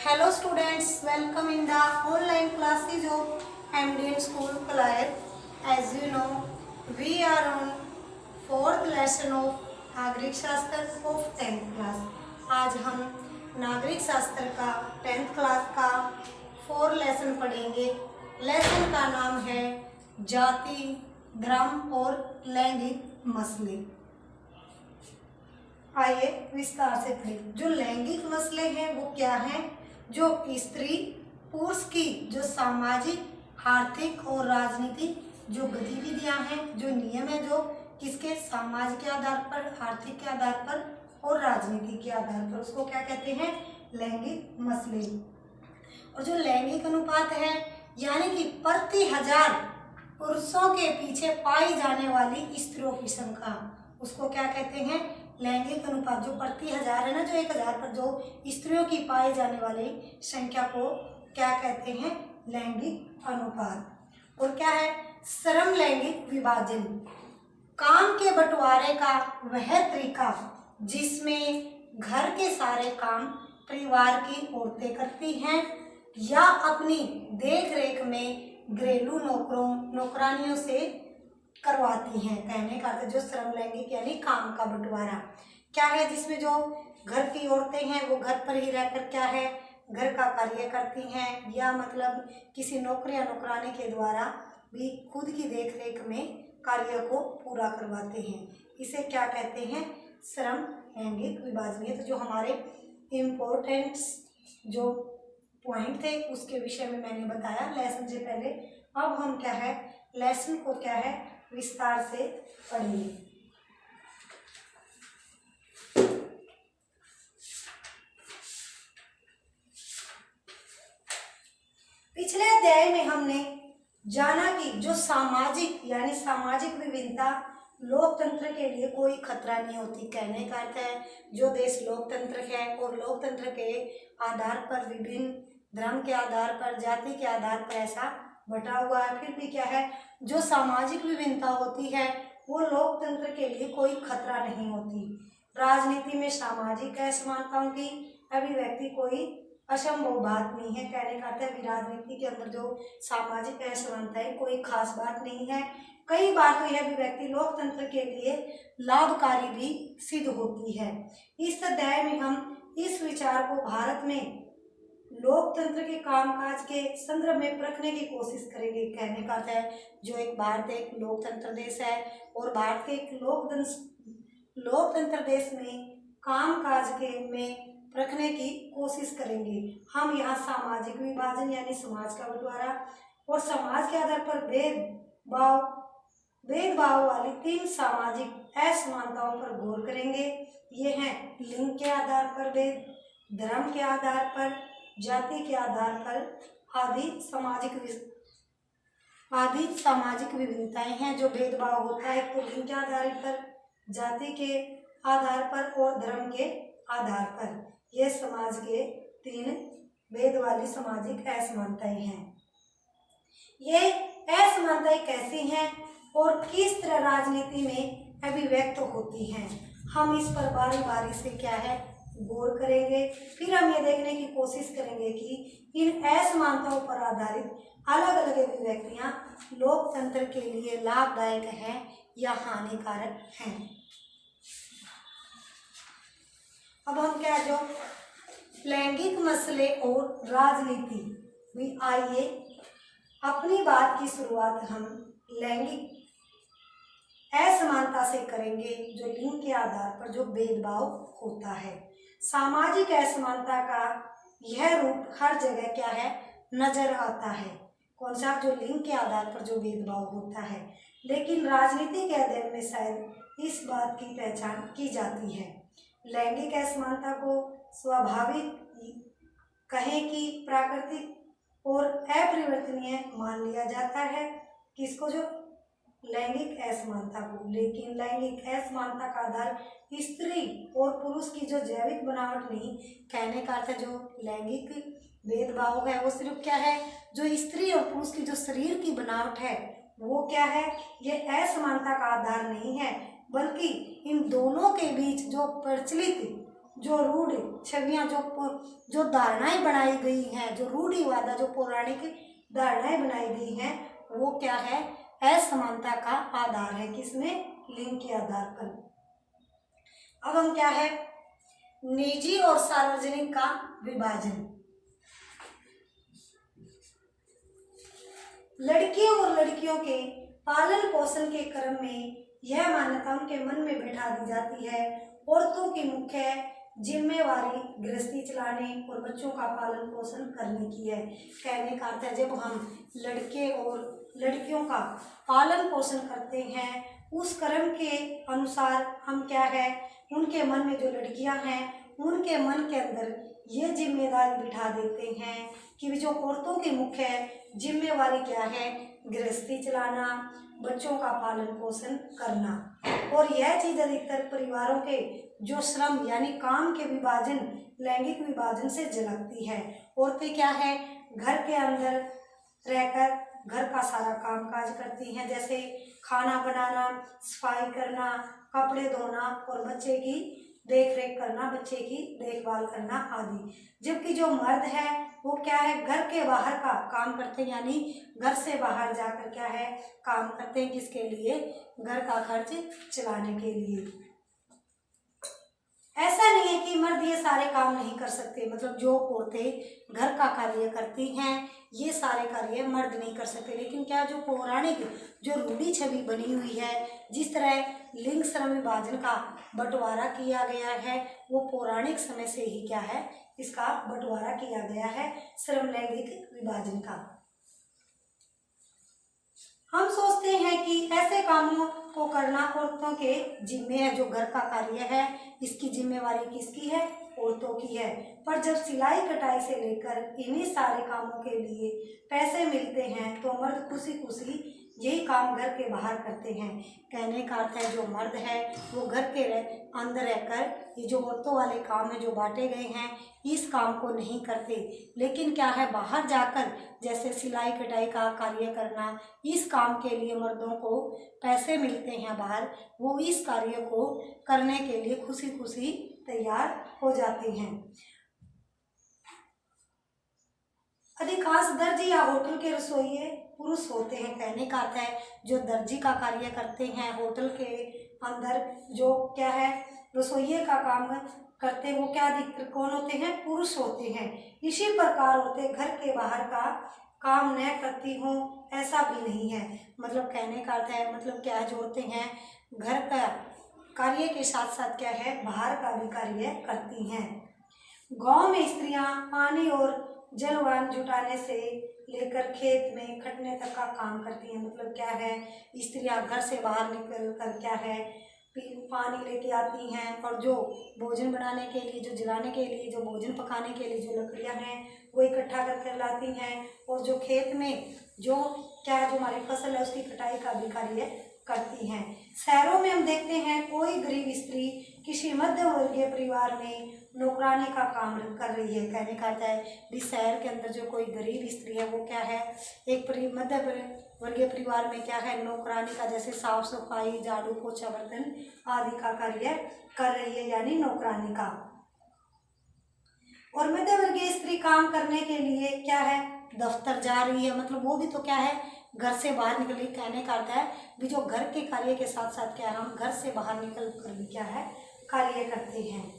Hello students, welcome in the online classes of MDN School Kalayat. As you know, we are on fourth lesson of नागरिक शास्त्र of 10th class. आज हम नागरिक शास्त्र का 10th class का 4 lesson पढ़ेंगे. लेसन का नाम है जाति, धर्म और लैंगिक मसले. आइए विस्तार से पढ़ें. जो लैंगिक मसले हैं वो क्या हैं? जो स्त्री पुरुष की जो सामाजिक, आर्थिक और राजनीतिक जो गतिविधियां हैं, जो नियम है, जो किसके समाज के आधार पर, आर्थिक के आधार पर और राजनीति के आधार पर, उसको क्या कहते हैं? लैंगिक मसले. और जो लैंगिक अनुपात है यानी कि प्रति 1000 पुरुषों के पीछे पाई जाने वाली स्त्रियों की संख्या, उसको क्या कहते हैं? लैंगिक अनुपात. जो प्रति 1000 है ना, जो 1000 पर जो स्त्रियों की पाई जाने वाली संख्या को क्या कहते हैं? लैंगिक अनुपात. और क्या है? श्रम लैंगिक विभाजन. काम के बंटवारे का वह तरीका जिसमें घर के सारे काम परिवार की औरतें करती हैं या अपनी देख रेख में घरेलू नौकरानियों से करवाती हैं. कहने का अर्थ जो श्रम लैंगिक यानी काम का बंटवारा क्या है, जिसमें जो घर की औरतें हैं वो घर पर ही रहकर क्या है, घर का कार्य करती हैं या मतलब किसी नौकरी या नौकरानी के द्वारा भी खुद की देख रेख में कार्य को पूरा करवाते हैं. इसे क्या कहते हैं? श्रम लैंगिक विभाजन. तो जो हमारे इम्पोर्टेंट जो पॉइंट थे उसके विषय में मैंने बताया लेसन से पहले. अब हम क्या है, लेसन को क्या है, विस्तार से पढ़िए. पिछले अध्याय में हमने जाना कि जो सामाजिक यानी सामाजिक विभिन्नता लोकतंत्र के लिए कोई खतरा नहीं होती. कहने का अर्थ है जो देश लोकतंत्र है और लोकतंत्र के आधार पर विभिन्न धर्म के आधार पर, जाति के आधार पर ऐसा बटा हुआ है, फिर भी क्या है, जो सामाजिक विभिन्नता होती है वो लोकतंत्र के लिए कोई खतरा नहीं होती. राजनीति में सामाजिक असमानताओं की अभिव्यक्ति कोई असंभव बात नहीं है. कहने का अर्थ है राजनीति के अंदर जो सामाजिक असमानताएं कोई खास बात नहीं है. कई बार तो यह अभिव्यक्ति लोकतंत्र के लिए लाभकारी भी सिद्ध होती है. इस अध्याय में हम इस विचार को भारत में लोकतंत्र के कामकाज के संदर्भ में परखने की कोशिश करेंगे. कहने का अर्थ है जो एक भारत एक लोकतंत्र देश है और भारत के एक लोकतंत्र देश में कामकाज के में रखने की कोशिश करेंगे. हम यहाँ सामाजिक विभाजन यानी समाज का बंटवारा और समाज के आधार पर भेदभाव वाली 3 सामाजिक असमानताओं पर गौर करेंगे. ये हैं लिंग के आधार पर भेद, धर्म के आधार पर, जाति के आधार पर आदि सामाजिक विभिन्नताएं हैं. जो भेदभाव होता है तो लिंग के आधार पर, जाति के आधार पर और धर्म के आधार पर. ये समाज के 3 भेद वाली सामाजिक असमानताएं हैं. ये असमानताएं कैसी हैं और किस तरह राजनीति में अभिव्यक्त होती हैं, हम इस पर बारी बारी से क्या है गौर करेंगे. फिर हम ये देखने की कोशिश करेंगे कि इन असमानताओं पर आधारित अलग अलग अभिव्यक्तियां लोकतंत्र के लिए लाभदायक हैं या हानिकारक हैं. अब हम क्या जो लैंगिक मसले और राजनीति भी, आइए अपनी बात की शुरुआत हम लैंगिक असमानता से करेंगे. जो लिंग के आधार पर जो भेदभाव होता है, सामाजिक असमानता का यह रूप हर जगह क्या है नजर आता है. कौन सा? जो लिंग के आधार पर जो भेदभाव होता है. लेकिन राजनीति के अध्ययन में शायद इस बात की पहचान की जाती है. लैंगिक असमानता को स्वाभाविक कहें कि प्राकृतिक और अपरिवर्तनीय मान लिया जाता है. किसको? जो लैंगिक असमानता को. लेकिन लैंगिक असमानता का आधार स्त्री और पुरुष की जो जैविक बनावट नहीं. कहने का अर्थ जो लैंगिक भेदभाव है वो सिर्फ क्या है, जो स्त्री और पुरुष की जो शरीर की बनावट है वो क्या है, ये असमानता का आधार नहीं है, बल्कि इन दोनों के बीच जो प्रचलित जो रूढ़ छवियां, जो धारणाएं बनाई गई हैं, जो रूढ़िवाद, जो पौराणिक धारणाएं बनाई गई हैं, वो क्या है, असमानता का आधार है। किसमें? लिंग के आधार पर। अब हम क्या है, निजी और सार्वजनिक का विभाजन। लड़कियों और लड़कियों के पालन पोषण के क्रम में यह मान्यता उनके मन में बैठा दी जाती है, औरतों की मुख्य जिम्मेवारी गृहस्थी चलाने और बच्चों का पालन पोषण करने की है। कहने का अर्थ है, जब हम लड़के और लड़कियों का पालन पोषण करते हैं, उस क्रम के अनुसार हम क्या है, उनके मन में जो लड़कियां हैं, उनके मन के अंदर ये जिम्मेदारी बिठा देते हैं कि जो औरतों की मुख्य जिम्मेवारी क्या है, गृहस्थी चलाना, बच्चों का पालन पोषण करना। और यह चीज अधिकतर परिवारों के जो श्रम यानी काम के विभाजन, लैंगिक विभाजन से झलकती है। औरतें क्या है, घर के अंदर रहकर घर का सारा काम काज करती हैं, जैसे खाना बनाना, सफाई करना, कपड़े धोना और बच्चे की देख रेख करना, बच्चे की देखभाल करना आदि। जबकि जो मर्द है वो क्या है, घर के बाहर का काम करते हैं, यानी घर से बाहर जाकर क्या है, काम करते हैं। किसके लिए? घर का खर्च चलाने के लिए। ऐसा नहीं है कि मर्द ये सारे काम नहीं कर सकते, मतलब जो औरतें घर का कार्य करती हैं ये सारे कार्य मर्द नहीं कर सकते। लेकिन क्या, जो पौराणिक जो रूढ़ी छवि बनी हुई है, जिस तरह लिंग श्रम विभाजन का बंटवारा किया गया है, वो पौराणिक समय से ही क्या है, इसका बंटवारा किया गया है, श्रम लैंगिक विभाजन का। हम सोचते हैं कि ऐसे कामों को करना औरतों के जिम्मे है, जो घर का कार्य है इसकी जिम्मेवारी किसकी है, औरतों की है। पर जब सिलाई कटाई से लेकर इन्हीं सारे कामों के लिए पैसे मिलते हैं तो मर्द खुशी खुशी यही काम घर के बाहर करते हैं। कहने का अर्थ है, जो मर्द है वो घर के अंदर रहकर ये जो औरतों वाले काम है जो बांटे गए हैं, इस काम को नहीं करते। लेकिन क्या है, बाहर जाकर जैसे सिलाई कटाई का कार्य करना, इस काम के लिए मर्दों को पैसे मिलते हैं बाहर, वो इस कार्य को करने के लिए खुशी खुशी तैयार हो जाते हैं। अधिकांश दर्जी या होटल के रसोइये पुरुष होते हैं। कहने का अर्थ है, जो दर्जी का कार्य करते हैं, होटल के अंदर जो क्या है रसोइये का काम करते हैं, वो क्या अधिकतर कौन होते हैं, पुरुष होते हैं। इसी प्रकार होते घर के बाहर का काम न करती हूँ ऐसा भी नहीं है। मतलब कहने का अर्थ है, मतलब क्या जोड़ते हैं, घर का कार्य के साथ साथ क्या है, बाहर का भी कार्य करती हैं। गांव में स्त्रियां पानी और जलवान जुटाने से लेकर खेत में खटने तक का काम करती हैं। मतलब क्या है, स्त्रियां घर से बाहर निकल कर क्या है, पानी लेके आती हैं, और जो भोजन बनाने के लिए, जो जलाने के लिए, जो भोजन पकाने के लिए जो लकड़ियां हैं वो इकट्ठा कर लाती हैं, और जो खेत में जो क्या है, जो हमारी फसल है उसकी कटाई का भी कार्य करती हैं। शहरों में हम देखते हैं कोई गरीब स्त्री किसी मध्य वर्गीय परिवार में नौकरानी का काम कर रही है। कहने का अर्थ है भी शहर के अंदर जो कोई गरीब स्त्री है वो क्या है, एक मध्य वर्गीय परिवार में क्या है, नौकरानी का, जैसे साफ सफाई, झाड़ू पोछा बर्तन आदि का कार्य कर रही है, यानी नौकरानी का। और मध्य वर्गीय स्त्री काम करने के लिए क्या है, दफ्तर जा रही है, मतलब वो भी तो क्या है, घर से बाहर निकल रही। कहने का अर्थ है भी जो घर के कार्य के साथ साथ क्या है, हम घर से बाहर निकल कर भी क्या है, कार्य करते हैं।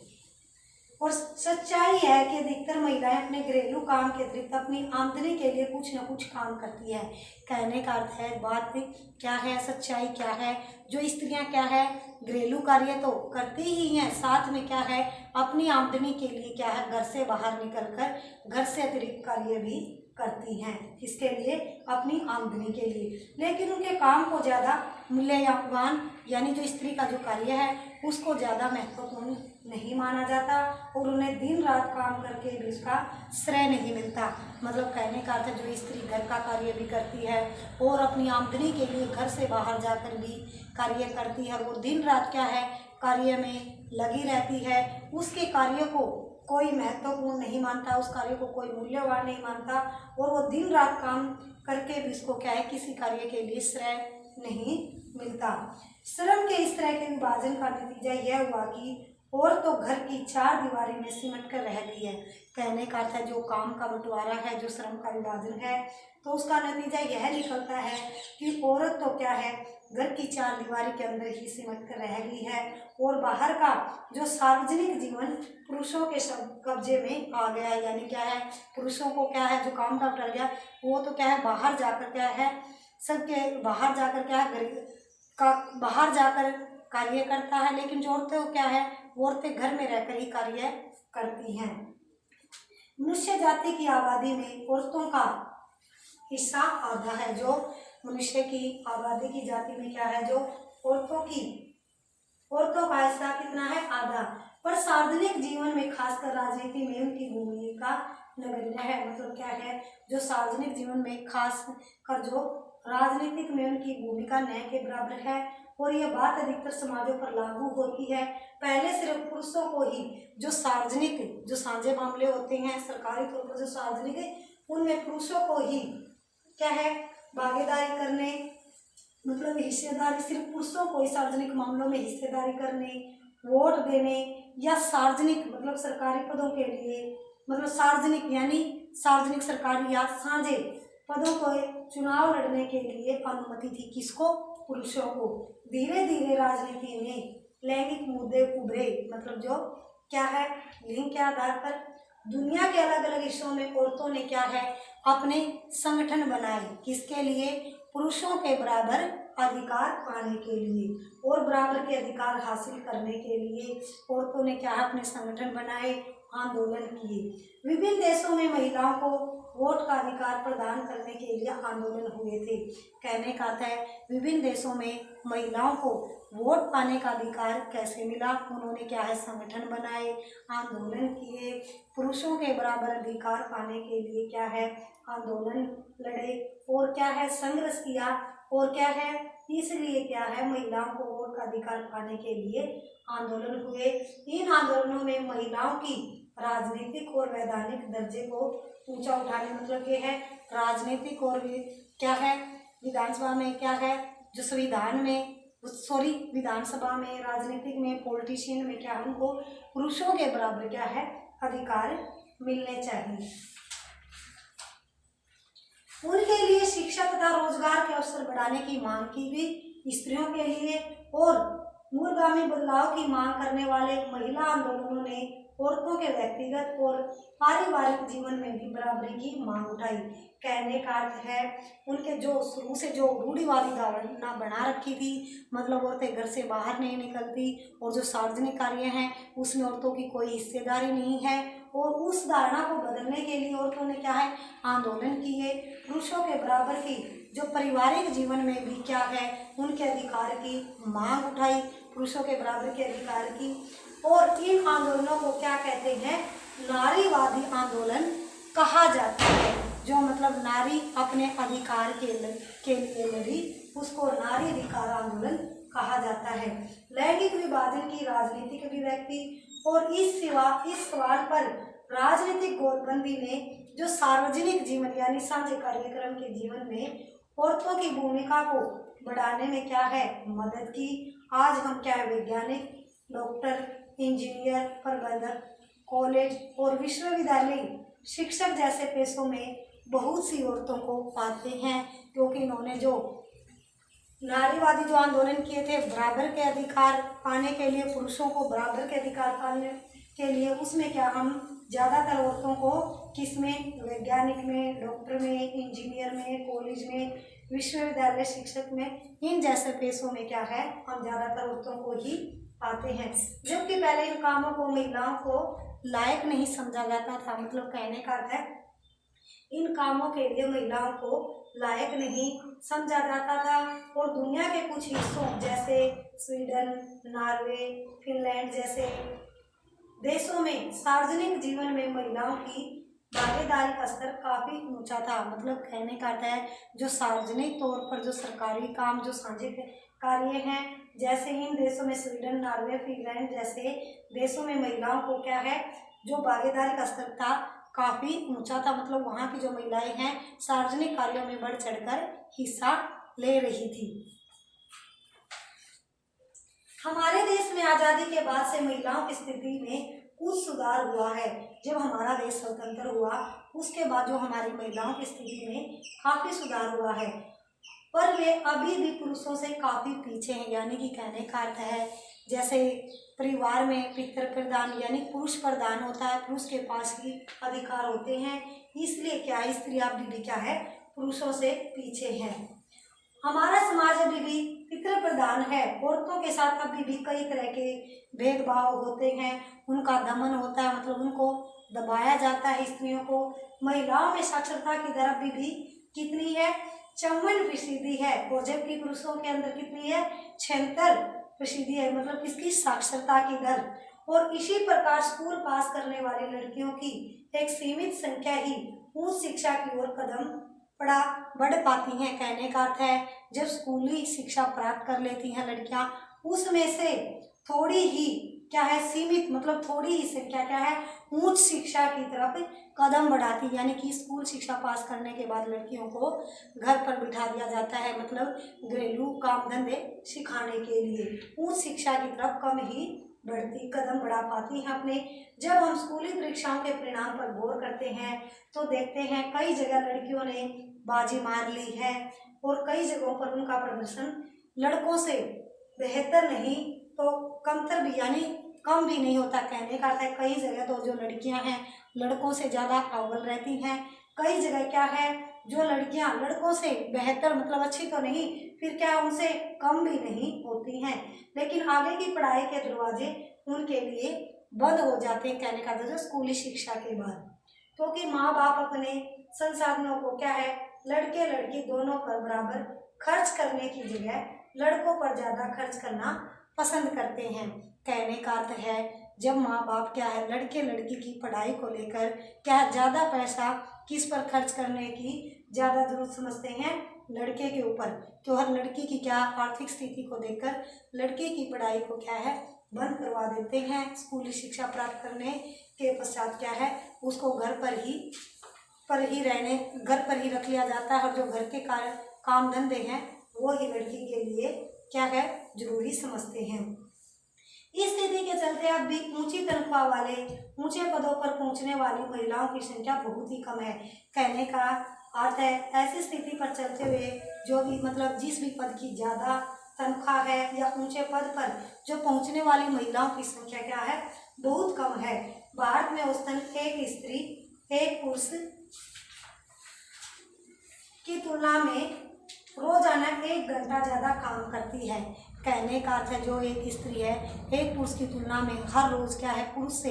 और सच्चाई है कि अधिकतर महिलाएं अपने घरेलू काम के अतिरिक्त अपनी आमदनी के लिए कुछ न कुछ काम करती है। कहने का अर्थ है, बात क्या है, सच्चाई क्या है, जो स्त्रियां क्या है, घरेलू कार्य तो करती ही हैं, साथ में क्या है, अपनी आमदनी के लिए क्या है, घर से बाहर निकलकर घर से अतिरिक्त कार्य भी करती हैं। इसके लिए अपनी आमदनी के लिए। लेकिन उनके काम को ज़्यादा मूल्यवान, यानी जो स्त्री का जो कार्य है उसको ज़्यादा महत्वपूर्ण नहीं माना जाता, और उन्हें दिन रात काम करके भी उसका श्रेय नहीं मिलता। मतलब कहने का अर्थ है, जो स्त्री घर का कार्य भी करती है और अपनी आमदनी के लिए घर से बाहर जाकर भी कार्य करती है, वो दिन रात क्या है, कार्य में लगी रहती है, उसके कार्य को कोई महत्वपूर्ण नहीं मानता, उस कार्य को कोई मूल्यवान नहीं मानता, और वो दिन रात काम करके भी उसको क्या है, किसी कार्य के लिए श्रेय नहीं मिलता। श्रम के इस तरह के विभाजन का नतीजा यह हुआ कि और तो घर की चार दीवारी में सिमट कर रह गई है। कहने का अर्थ है जो काम का बंटवारा है, जो श्रम का विभाजन है, तो उसका नतीजा यह निकलता है कि औरत तो क्या है, घर की चार दीवारी के अंदर ही सिमट कर रह गई है और बाहर का जो सार्वजनिक जीवन पुरुषों के कब्जे में आ गया है। यानी क्या है, पुरुषों को क्या है, जो काम का बंटवारा गया वो तो क्या है, बाहर जाकर क्या है, सबके बाहर जाकर क्या है, बाहर जाकर कार्य करता है, लेकिन जो औरतें क्या है, वो औरतें घर में रहकर ही कार्य करती हैं। मनुष्य जाति की आबादी में औरतों का हिस्सा आधा है। जो मनुष्य की आबादी की जाति में क्या है, जो औरतों का हिस्सा कितना है, आधा। पर सार्वजनिक जीवन में खासकर राजनीति में उनकी भूमिका नगण्य है। मतलब क्या है, जो सार्वजनिक जीवन में खास कर जो राजनीतिक में उनकी भूमिका न के बराबर है। और यह बात अधिकतर समाजों पर लागू होती है। पहले सिर्फ पुरुषों को ही जो सार्वजनिक जो साझे मामले होते हैं, सरकारी तौर पर जो सार्वजनिक, उनमें पुरुषों को ही क्या है, भागीदारी करने, मतलब हिस्सेदारी, सिर्फ पुरुषों को ही सार्वजनिक मामलों में हिस्सेदारी करने, वोट देने या सार्वजनिक मतलब सरकारी पदों के लिए, मतलब सार्वजनिक यानी सार्वजनिक सरकारी या साझे पदों को चुनाव लड़ने के लिए अनुमति थी। किसको, पुरुषों को। धीरे धीरे राजनीति में लैंगिक मुद्दे उभरे, मतलब जो क्या है, लिंग के आधार पर दुनिया के अलग अलग हिस्सों में औरतों ने क्या है, अपने संगठन बनाए। किसके लिए, पुरुषों के बराबर अधिकार पाने के लिए और बराबर के अधिकार हासिल करने के लिए औरतों ने क्या है, अपने संगठन बनाए, आंदोलन किए। विभिन्न देशों में महिलाओं को वोट का अधिकार प्रदान करने के लिए आंदोलन हुए थे। कहने का अर्थ है, विभिन्न देशों में महिलाओं को वोट पाने का अधिकार कैसे मिला, उन्होंने क्या है, संगठन बनाए, आंदोलन किए, पुरुषों के बराबर अधिकार पाने के लिए क्या है, आंदोलन लड़े और क्या है, संघर्ष किया। और क्या है, इसलिए क्या है, महिलाओं को वोट का अधिकार पाने के लिए आंदोलन हुए। इन आंदोलनों में महिलाओं की राजनीतिक और वैधानिक दर्जे को ऊंचा उठाने, मतलब ये है राजनीतिक और क्या है, विधानसभा में क्या है, जो संविधान में विधानसभा में, राजनीतिक में, पॉलिटिशियन में क्या है, उनको पुरुषों के बराबर क्या है, अधिकार मिलने चाहिए। उनके लिए शिक्षा तथा रोजगार के अवसर बढ़ाने की मांग की भी स्त्रियों के लिए, और मूलगामी बदलाव की मांग करने वाले महिला आंदोलनों ने औरतों के व्यक्तिगत और पारिवारिक जीवन में भी बराबरी की मांग उठाई। कहने का अर्थ है, उनके जो शुरू से जो रूढ़िवादी धारणा बना रखी थी, मतलब औरतें घर से बाहर नहीं निकलती और जो सार्वजनिक कार्य हैं उसमें औरतों की कोई हिस्सेदारी नहीं है, और उस धारणा को बदलने के लिए औरतों ने क्या है, आंदोलन किए। पुरुषों के बराबर की जो पारिवारिक जीवन में भी क्या है, उनके अधिकार की मांग उठाई, पुरुषों के बराबर के अधिकार की। और इन आंदोलनों को क्या कहते हैं, नारीवादी आंदोलन कहा जाता है। जो मतलब नारी अपने अधिकार के लिए लड़ी, उसको नारी अधिकार आंदोलन कहा जाता है। लैंगिक विभाजन की राजनीतिक अभिव्यक्ति, और इस सवाल पर राजनीतिक गौरबंदी ने जो सार्वजनिक जीवन यानी साझे कार्यक्रम के जीवन में औरतों की भूमिका को बढ़ाने में क्या है, मदद की। आज हम क्या है, वैज्ञानिक, डॉक्टर, इंजीनियर, प्रबंधक, कॉलेज और विश्वविद्यालय शिक्षक जैसे पेशों में बहुत सी औरतों को पाते हैं, क्योंकि इन्होंने जो नारीवादी जो आंदोलन किए थे, बराबर के अधिकार पाने के लिए, पुरुषों को बराबर के अधिकार पाने के लिए, उसमें क्या हम ज़्यादातर औरतों को किसमें, वैज्ञानिक में, डॉक्टर में, इंजीनियर में, कॉलेज में, विश्वविद्यालय शिक्षक में, इन जैसे पेशों में क्या है, हम ज़्यादातर औरतों को ही पाते हैं। जबकि पहले इन कामों को महिलाओं को लायक नहीं समझा जाता था। मतलब कहने का अर्थ है, इन कामों के लिए महिलाओं को लायक नहीं समझा जाता था। और दुनिया के कुछ हिस्सों जैसे स्वीडन, नॉर्वे, फिनलैंड जैसे देशों में सार्वजनिक जीवन में महिलाओं की भागीदारी का स्तर काफी ऊंचा था। मतलब कहने का अर्थ है, जो सार्वजनिक तौर पर जो सरकारी काम, जो साझे कार्य हैं, जैसे इन देशों में स्वीडन, नॉर्वे, फिनलैंड जैसे देशों में महिलाओं को क्या है, जो भागीदारी का स्तर था काफी ऊंचा था। मतलब वहाँ की जो महिलाएं हैं सार्वजनिक कार्यों में बढ़ चढ़कर हिस्सा ले रही थी। हमारे देश में आज़ादी के बाद से महिलाओं की स्थिति में कुछ सुधार हुआ है। जब हमारा देश स्वतंत्र हुआ उसके बाद जो हमारी महिलाओं की स्थिति में काफ़ी सुधार हुआ है, पर वे अभी भी पुरुषों से काफ़ी पीछे हैं। यानी कि कहने का अर्थ है, जैसे परिवार में पितृ प्रधान यानी पुरुष प्रधान होता है, पुरुष के पास ही अधिकार होते हैं, इसलिए क्या है स्त्री अभी भी क्या है पुरुषों से पीछे है। हमारा समाज अभी भी पितृ प्रधान है, औरतों के साथ अभी भी कई तरह के भेदभाव होते हैं, उनका दमन होता है, मतलब उनको दबाया जाता है स्त्रियों को। महिलाओं में साक्षरता की दर अभी भी कितनी है 54% है, और जबकि पुरुषों के अंदर कितनी है 76% है, मतलब इसकी साक्षरता की दर। और इसी प्रकार स्कूल पास करने वाली लड़कियों की एक सीमित संख्या ही उच्च शिक्षा की ओर कदम बढ़ पाती हैं। कहने का अर्थ है, जब स्कूली शिक्षा प्राप्त कर लेती हैं लड़कियां, उसमें से थोड़ी ही क्या है सीमित, मतलब थोड़ी ही संख्या क्या है उच्च शिक्षा की तरफ कदम बढ़ाती है। यानी कि स्कूल शिक्षा पास करने के बाद लड़कियों को घर पर बिठा दिया जाता है, मतलब घरेलू काम धंधे सिखाने के लिए। उच्च शिक्षा की तरफ कम ही कदम बढ़ा पाती हैं अपने। जब हम स्कूली परीक्षाओं के परिणाम पर गौर करते हैं तो देखते हैं कई जगह लड़कियों ने बाजी मार ली है, और कई जगहों पर उनका प्रदर्शन लड़कों से बेहतर नहीं तो कमतर भी यानी कम भी नहीं होता। कहने का अर्थ है, कई जगह तो जो लड़कियां हैं लड़कों से ज़्यादा अव्वल रहती हैं, कई जगह क्या है जो लड़कियां लड़कों से बेहतर मतलब अच्छी तो नहीं, फिर क्या उनसे कम भी नहीं होती हैं, लेकिन आगे की पढ़ाई के दरवाजे उनके लिए बंद हो जाते हैं। कहने का अर्थ स्कूली शिक्षा के बाद, क्योंकि माँ बाप अपने संसाधनों को क्या है लड़के लड़की दोनों पर बराबर खर्च करने की जगह लड़कों पर ज़्यादा खर्च करना पसंद करते हैं। कहने का अर्थ है, जब माँ बाप क्या है लड़के लड़की की पढ़ाई को लेकर क्या ज़्यादा पैसा किस पर खर्च करने की ज़्यादा जरूरत समझते हैं लड़के के ऊपर, तो हर लड़की की क्या आर्थिक स्थिति को देखकर लड़के की पढ़ाई को क्या है बंद करवा देते हैं। स्कूली शिक्षा प्राप्त करने के पश्चात क्या है उसको घर पर ही रख लिया जाता है, और जो घर के काम धंधे हैं वो ही लड़की के लिए क्या है जरूरी समझते हैं। इस स्थिति के चलते अब भी ऊंची तनख्वाह वाले ऊंचे पदों पर पहुंचने वाली महिलाओं की संख्या बहुत ही कम है। कहने का अर्थ है, ऐसी स्थिति पर चलते हुए जो भी मतलब जिस भी पद की ज़्यादा तनख्वाह है या ऊंचे पद पर जो पहुंचने वाली महिलाओं की संख्या क्या है बहुत कम है। भारत में औसतन एक स्त्री एक पुरुष की तुलना में रोजाना 1 घंटा ज़्यादा काम करती है। कहने का अर्थ है, जो एक स्त्री है एक पुरुष की तुलना में हर रोज़ क्या है पुरुष से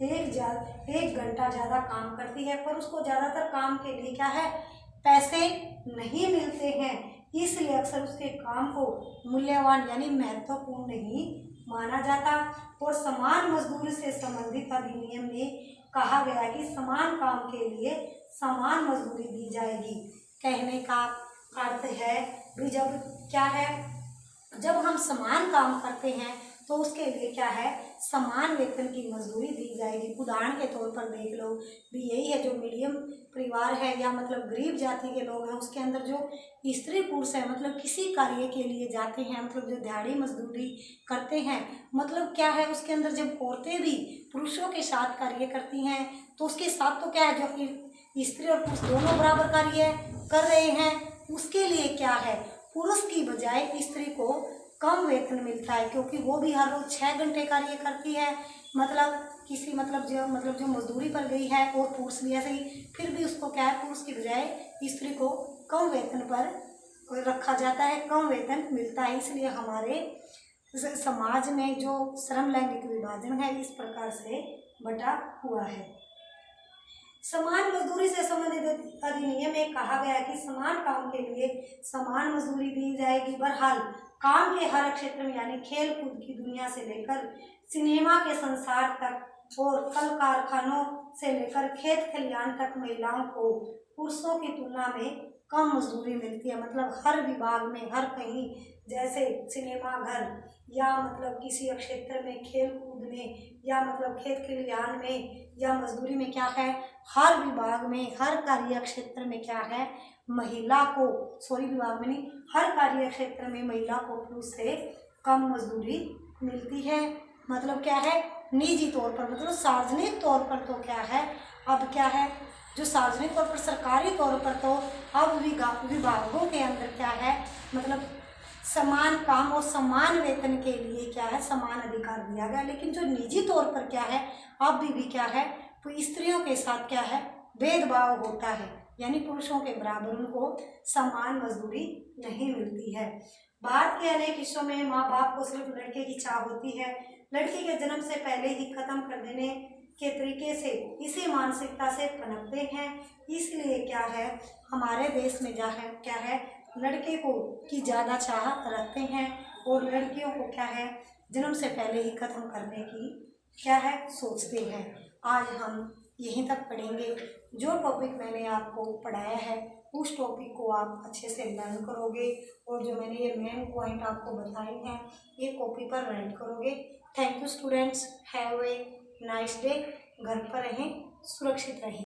1 घंटा ज़्यादा काम करती है, पर उसको ज़्यादातर काम के लिए क्या है पैसे नहीं मिलते हैं, इसलिए अक्सर उसके काम को मूल्यवान यानी महत्वपूर्ण नहीं माना जाता। और समान मजदूरी से संबंधित अधिनियम में कहा गया कि समान काम के लिए समान मजदूरी दी जाएगी। कहने का अर्थ है भी जब क्या है जब हम समान काम करते हैं तो उसके लिए क्या है समान वेतन की मजदूरी दी जाएगी। उदाहरण के तौर पर देख लो भी यही है, जो मीडियम परिवार है या मतलब गरीब जाति के लोग हैं उसके अंदर जो स्त्री पुरुष है मतलब किसी कार्य के लिए जाते हैं, मतलब जो दिहाड़ी मजदूरी करते हैं, मतलब क्या है उसके अंदर जब औरतें भी पुरुषों के साथ कार्य करती हैं तो उसके साथ तो क्या है जो स्त्री और पुरुष दोनों बराबर कार्य कर रहे हैं, उसके लिए क्या है पुरुष की बजाय स्त्री को कम वेतन मिलता है, क्योंकि वो भी हर रोज 6 घंटे कार्य करती है, मतलब किसी मतलब जो मजदूरी पर गई है, और पुरुष भी ऐसे ही, फिर भी उसको क्या है पुरुष की बजाय स्त्री को कम वेतन पर रखा जाता है, कम वेतन मिलता है। इसलिए हमारे समाज में जो श्रम लैंगिक विभाजन है इस प्रकार से बटा हुआ है। समान मजदूरी से संबंधित अधिनियम में कहा गया कि समान काम के लिए समान मजदूरी दी जाएगी। बहरहाल काम के हर क्षेत्र में यानी खेल कूद की दुनिया से लेकर सिनेमा के संसार तक और कल कारखानों से लेकर खेत खलिहान तक महिलाओं को पुरुषों की तुलना में कम मजदूरी मिलती है। मतलब हर विभाग में हर कहीं, जैसे सिनेमा घर या मतलब किसी क्षेत्र में खेल कूद में या मतलब खेत खलिहान में या मजदूरी में क्या है हर विभाग में हर कार्य क्षेत्र में क्या है महिला को विभाग में नहीं हर कार्य क्षेत्र में महिला को पुरुष से कम मजदूरी मिलती है, मतलब क्या है, निजी तौर पर, मतलब सार्वजनिक तौर पर तो क्या है, अब क्या है, जो सार्वजनिक तौर पर सरकारी तौर पर तो अब विभागों के अंदर क्या है, मतलब समान काम और समान वेतन के लिए क्या है, समान अधिकार दिया गया। लेकिन जो निजी तौर पर क्या है, अब भी क्या है, तो स्त्रियों के साथ क्या है, भेदभाव होता है, यानी पुरुषों के बराबर उनको समान मजदूरी नहीं मिलती है। भारत के अनेक हिस्सों में माँ बाप को सिर्फ लड़के की चाह होती है, लड़की के जन्म से पहले ही खत्म कर देने के तरीके से इसी मानसिकता से पनपते हैं। इसलिए क्या है, हमारे देश में क्या है, लड़के को की ज़्यादा चाह रखते हैं और लड़कियों को क्या है, जन्म से पहले ही खत्म करने की क्या है, सोचते हैं। आज हम यहीं तक पढ़ेंगे। जो टॉपिक मैंने आपको पढ़ाया है उस टॉपिक को आप अच्छे से लर्न करोगे और जो मैंने ये मेन पॉइंट आपको बताए हैं ये कॉपी पर राइट करोगे। Thank you students, have a nice day. घर पर रहें, सुरक्षित रहें।